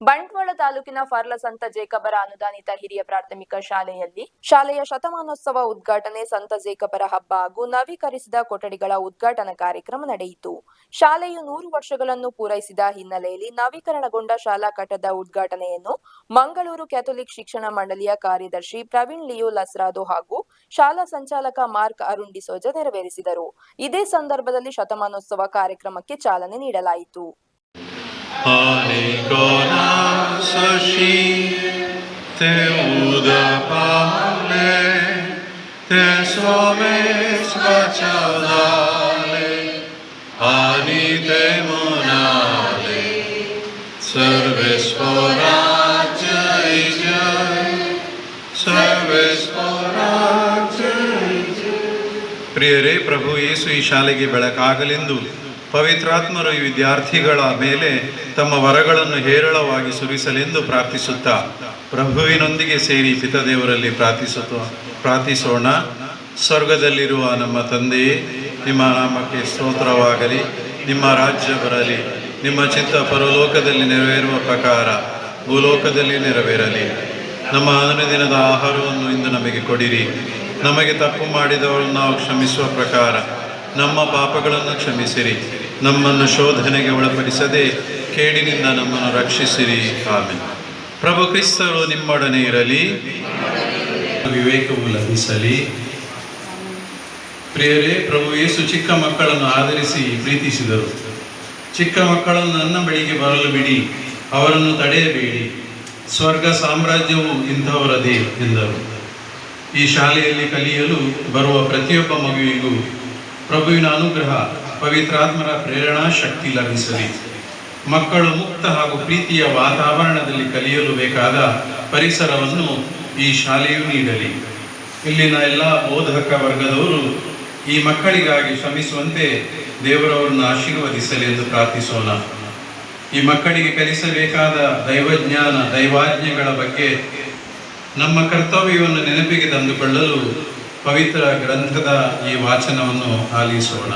ಬಂಟ್ವಾಳ ತಾಲೂಕಿನ ಫರ್ಲ ಸಂತ ಜೇಕಬರ ಅನುದಾನಿತ ಹಿರಿಯ ಪ್ರಾಥಮಿಕ ಶಾಲೆಯಲ್ಲಿ ಶಾಲೆಯ ಶತಮಾನೋತ್ಸವ ಉದ್ಘಾಟನೆ, ಸಂತ ಜೇಕಬರ ಹಬ್ಬ ಹಾಗೂ ನವೀಕರಿಸಿದ ಕೊಠಡಿಗಳ ಉದ್ಘಾಟನಾ ಕಾರ್ಯಕ್ರಮ ನಡೆಯಿತು. ಶಾಲೆಯು 100 ವರ್ಷಗಳನ್ನು ಪೂರೈಸಿದ ಹಿನ್ನೆಲೆಯಲ್ಲಿ ನವೀಕರಣಗೊಂಡ ಶಾಲಾ ಕಟ್ಟಡದ ಉದ್ಘಾಟನೆಯನ್ನು ಮಂಗಳೂರು ಕ್ಯಾಥೋಲಿಕ್ ಶಿಕ್ಷಣ ಮಂಡಳಿಯ ಕಾರ್ಯದರ್ಶಿ ಪ್ರವೀಣ್ ಲಿಯೋ ಲಸ್ರಾದೋ ಹಾಗೂ ಶಾಲಾ ಸಂಚಾಲಕ ಮಾರ್ಕ್ ಅರುಣ್ ಡಿಸೋಜ ನೆರವೇರಿಸಿದರು. ಇದೇ ಸಂದರ್ಭದಲ್ಲಿ ಶತಮಾನೋತ್ಸವ ಕಾರ್ಯಕ್ರಮಕ್ಕೆ ಚಾಲನೆ ನೀಡಲಾಯಿತು. Anicona sashi te uda pale te somes vachadale ani te monale serves foraj jai serves foraj jai. ಪ್ರಿಯರೇ, ಪ್ರಭು ಯೇಸು ಈ ಶಾಲೆಗೆ ಬೆಳಕಾಗಲೆಂದು ಪವಿತ್ರಾತ್ಮರು ಈ ವಿದ್ಯಾರ್ಥಿಗಳ ಮೇಲೆ ತಮ್ಮ ವರಗಳನ್ನು ಹೇರಳವಾಗಿ ಸುರಿಸಲೆಂದು ಪ್ರಾರ್ಥಿಸುತ್ತಾ ಪ್ರಭುವಿನೊಂದಿಗೆ ಸೇರಿ ಪಿತದೇವರಲ್ಲಿ ಪ್ರಾರ್ಥಿಸೋಣ. ಸ್ವರ್ಗದಲ್ಲಿರುವ ನಮ್ಮ ತಂದೆಯೇ, ನಿಮ್ಮ ನಾಮಕ್ಕೆ ಸ್ತೋತ್ರವಾಗಲಿ. ನಿಮ್ಮ ರಾಜ್ಯ ಬರಲಿ. ನಿಮ್ಮ ಚಿತ್ತ ಪರಲೋಕದಲ್ಲಿ ನೆರವೇರುವ ಪ್ರಕಾರ ಭೂಲೋಕದಲ್ಲಿ ನೆರವೇರಲಿ. ನಮ್ಮ ಅನುದಿನದ ಆಹಾರವನ್ನು ಇಂದು ನಮಗೆ ಕೊಡಿರಿ. ನಮಗೆ ತಪ್ಪು ಮಾಡಿದವರನ್ನು ನಾವು ಕ್ಷಮಿಸುವ ಪ್ರಕಾರ ನಮ್ಮ ಪಾಪಗಳನ್ನು ಕ್ಷಮಿಸಿರಿ. ನಮ್ಮನ್ನು ಶೋಧನೆಗೆ ಒಳಪಡಿಸದೆ ಕೇಡಿನಿಂದ ನಮ್ಮನ್ನು ರಕ್ಷಿಸಿರಿ. ಆಮೆನ್. ಪ್ರಭು ಕ್ರಿಸ್ತರು ನಿಮ್ಮೊಡನೆ ಇರಲಿ. ವಿವೇಕವು ಲಭಿಸಲಿ. ಪ್ರಿಯರೇ, ಪ್ರಭು ಯೇಸು ಚಿಕ್ಕ ಮಕ್ಕಳನ್ನು ಆದರಿಸಿ ಪ್ರೀತಿಸಿದರು. ಚಿಕ್ಕ ಮಕ್ಕಳನ್ನು ನನ್ನ ಬಳಿಗೆ ಬರಲು ಬಿಡಿ, ಅವರನ್ನು ತಡೆಯಬೇಡಿ, ಸ್ವರ್ಗ ಸಾಮ್ರಾಜ್ಯವು ಇಂಥವರದೇ ಎಂದರು. ಈ ಶಾಲೆಯಲ್ಲಿ ಕಲಿಯಲು ಬರುವ ಪ್ರತಿಯೊಬ್ಬ ಮಗುವಿಗೂ ಪ್ರಭುವಿನ ಅನುಗ್ರಹ, ಪವಿತ್ರಾತ್ಮರ ಪ್ರೇರಣಾ ಶಕ್ತಿ ಲಭಿಸಲಿ. ಮಕ್ಕಳು ಮುಕ್ತ ಹಾಗೂ ಪ್ರೀತಿಯ ವಾತಾವರಣದಲ್ಲಿ ಕಲಿಯಲು ಬೇಕಾದ ಪರಿಸರವನ್ನು ಈ ಶಾಲೆಯು ನೀಡಲಿ. ಇಲ್ಲಿನ ಎಲ್ಲ ಬೋಧಕ ವರ್ಗದವರು ಈ ಮಕ್ಕಳಿಗಾಗಿ ಶ್ರಮಿಸುವಂತೆ ದೇವರವರನ್ನು ಆಶೀರ್ವದಿಸಲಿ ಎಂದು ಪ್ರಾರ್ಥಿಸೋಣ. ಈ ಮಕ್ಕಳಿಗೆ ಕಲಿಸಬೇಕಾದ ದೈವಜ್ಞಾನ, ದೈವಾಜ್ಞೆಗಳ ಬಗ್ಗೆ ನಮ್ಮ ಕರ್ತವ್ಯವನ್ನು ನೆನಪಿಗೆ ತಂದುಕೊಳ್ಳಲು ಪವಿತ್ರ ಗ್ರಂಥದ ಈ ವಾಚನವನ್ನು ಆಲಿಸೋಣ.